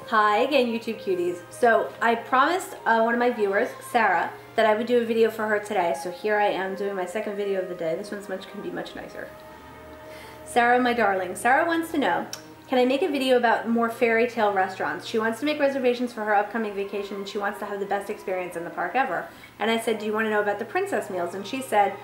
Hi again, YouTube cuties. So I promised one of my viewers, Sarah, that I would do a video for her today. So here I am doing my second video of the day. This one's can be much nicer. Sarah, my darling. Sarah wants to know, can I make a video about more fairy tale restaurants? She wants to make reservations for her upcoming vacation and she wants to have the best experience in the park ever. And I said, do you want to know about the princess meals? And she said,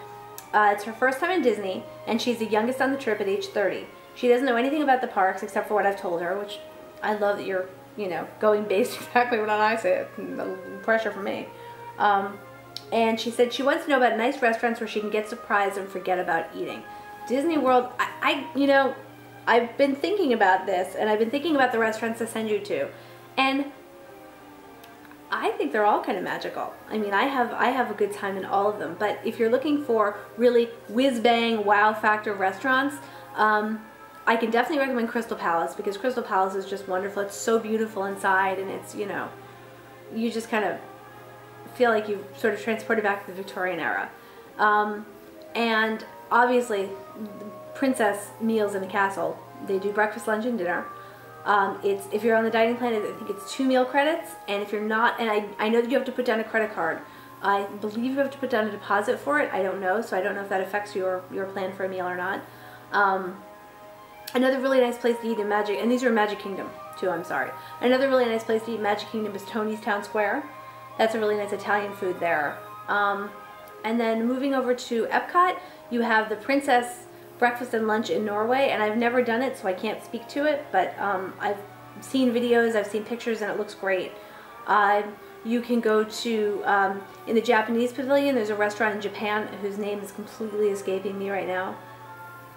it's her first time in Disney and she's the youngest on the trip at age 30. She doesn't know anything about the parks except for what I've told her, which I love that you're, you know, going based exactly what I say. No pressure from me. And she said she wants to know about nice restaurants where she can get surprised and forget about eating. Disney World, you know, I've been thinking about this, and I've been thinking about the restaurants to send you to, and I think they're all kind of magical. I mean, I have a good time in all of them, but if you're looking for really whiz-bang, wow factor restaurants, I can definitely recommend Crystal Palace, because Crystal Palace is just wonderful. It's so beautiful inside, and it's, you know, you just kind of feel like you've sort of transported back to the Victorian era. And obviously, princess meals in the castle, they do breakfast, lunch, and dinner. If you're on the dining plan, I think it's 2 meal credits, and if you're not, and I know that you have to put down a credit card. I believe you have to put down a deposit for it. I don't know, so I don't know if that affects your plan for a meal or not. Another really nice place to eat in Magic, and these are Magic Kingdom too, I'm sorry. Another really nice place to eat in Magic Kingdom is Tony's Town Square. That's a really nice Italian food there. And then moving over to Epcot, you have the Princess Breakfast and Lunch in Norway, and I've never done it, so I can't speak to it, but I've seen videos, I've seen pictures, and it looks great. You can go to, in the Japanese pavilion, there's a restaurant in Japan whose name is completely escaping me right now.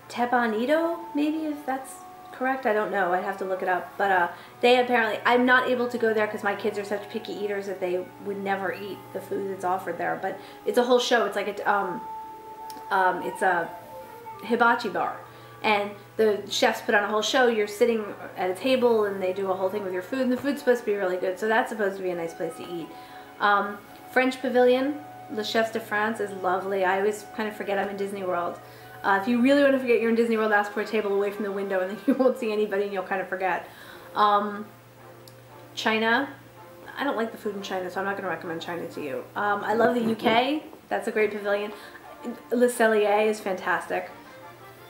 Tebanido, maybe, if that's correct, I don't know, I'd have to look it up, but they apparently, I'm not able to go there because my kids are such picky eaters that they would never eat the food that's offered there, but it's a whole show. It's like it's a hibachi bar, and the chefs put on a whole show. You're sitting at a table and they do a whole thing with your food, and the food's supposed to be really good, so that's supposed to be a nice place to eat. French Pavilion, Le Chefs de France, is lovely. I always kind of forget I'm in Disney World. If you really want to forget you're in Disney World, ask for a table away from the window and then you won't see anybody and you'll kind of forget. China, I don't like the food in China, so I'm not going to recommend China to you. I love the UK. That's a great pavilion. Le Cellier is fantastic.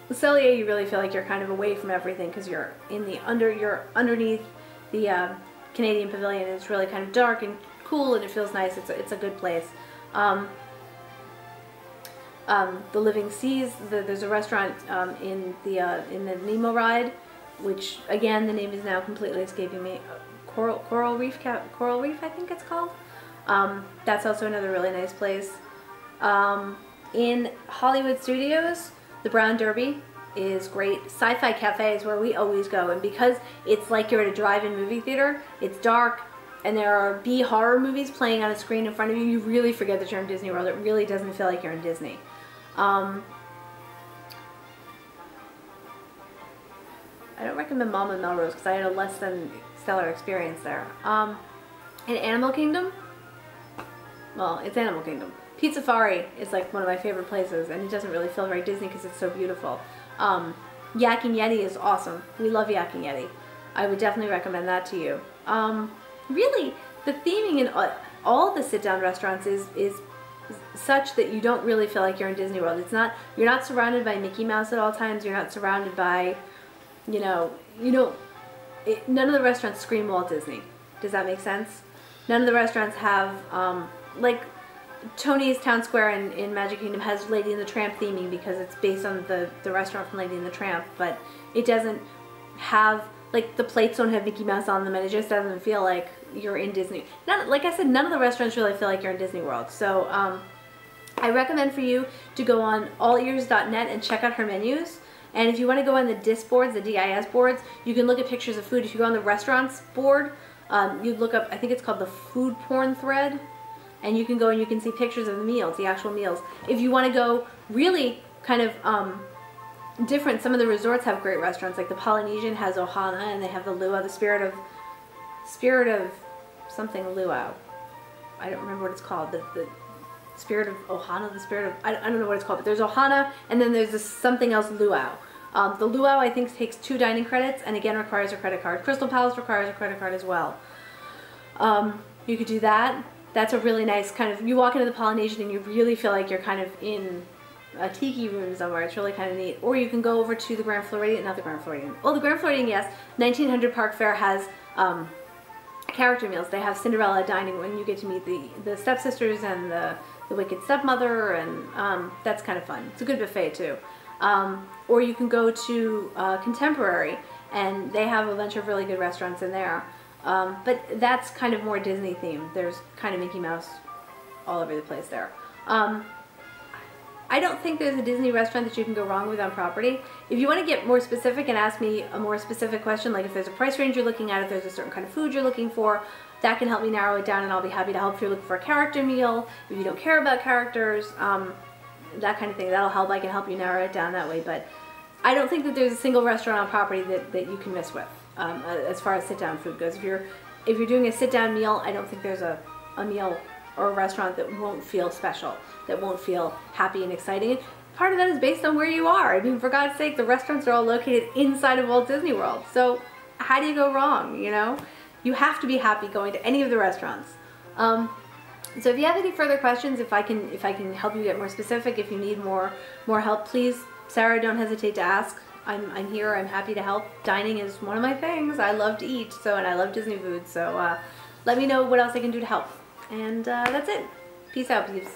Le Cellier, you really feel like you're kind of away from everything because you're in the you're underneath the Canadian pavilion. It's really kind of dark and cool, and it feels nice. It's a good place. The Living Seas, there's a restaurant in the Nemo ride, which again the name is now completely escaping me. Coral Reef, I think it's called. That's also another really nice place. In Hollywood Studios, the Brown Derby is great. Sci-Fi Cafe is where we always go, and because it's like you're at a drive-in movie theater, it's dark, and there are B horror movies playing on a screen in front of you, you really forget that you're in Disney World. It really doesn't feel like you're in Disney. I don't recommend Mama and Melrose because I had a less than stellar experience there. In Animal Kingdom, well, it's Animal Kingdom. Pizza Safari is like one of my favorite places, and it doesn't really feel very Disney because it's so beautiful. Yak and Yeti is awesome. We love Yak and Yeti. I would definitely recommend that to you. Really, the theming in all the sit-down restaurants is such that you don't really feel like you're in Disney World. It's not, you're not surrounded by Mickey Mouse at all times. You're not surrounded by, none of the restaurants scream Walt Disney. Does that make sense? None of the restaurants have, like Tony's Town Square in Magic Kingdom has Lady and the Tramp theming because it's based on the restaurant from Lady and the Tramp, but it doesn't have, like, the plates don't have Mickey Mouse on them, and it just doesn't feel like you're in Disney. Like I said, none of the restaurants really feel like you're in Disney World. So I recommend for you to go on allears.net and check out her menus. And if you want to go on the DIS boards, the DIS boards, you can look at pictures of food. If you go on the restaurants board, you look up, I think it's called the food porn thread, and you can go and you can see pictures of the meals, the actual meals. If you want to go really kind of different, some of the resorts have great restaurants, like the Polynesian has Ohana, and they have the Luau, the Spirit of something Luau. I don't remember what it's called. The Spirit of Ohana, the Spirit of, I don't know what it's called, but there's Ohana, and then there's this something else Luau. The Luau, I think, takes 2 dining credits and again requires a credit card. Crystal Palace requires a credit card as well. You could do that. That's a really nice kind of, you walk into the Polynesian and you really feel like you're kind of in a tiki room somewhere. It's really kind of neat. Or you can go over to the Grand Floridian, not the Grand Floridian. Well, the Grand Floridian, yes. 1900 Park Fair has character meals. They have Cinderella dining when you get to meet the stepsisters and the wicked stepmother, and that's kind of fun. It's a good buffet too. Or you can go to Contemporary, and they have a bunch of really good restaurants in there. But that's kind of more Disney themed. There's kind of Mickey Mouse all over the place there. I don't think there's a Disney restaurant that you can go wrong with on property. If you want to get more specific and ask me a more specific question, like if there's a price range you're looking at, if there's a certain kind of food you're looking for, that can help me narrow it down, and I'll be happy to help if you're looking for a character meal, if you don't care about characters, that kind of thing. That'll help. I can help you narrow it down that way. But I don't think that there's a single restaurant on property that you can miss with as far as sit-down food goes. If you're doing a sit-down meal, I don't think there's a meal or a restaurant that won't feel special, that won't feel happy and exciting. Part of that is based on where you are. I mean, for God's sake, the restaurants are all located inside of Walt Disney World. So how do you go wrong, you know? You have to be happy going to any of the restaurants. So if you have any further questions, if I can help you get more specific, if you need more help, please, Sarah, don't hesitate to ask. I'm here. I'm happy to help. Dining is one of my things. I love to eat, and I love Disney food. So let me know what else I can do to help. And that's it. Peace out, peeps.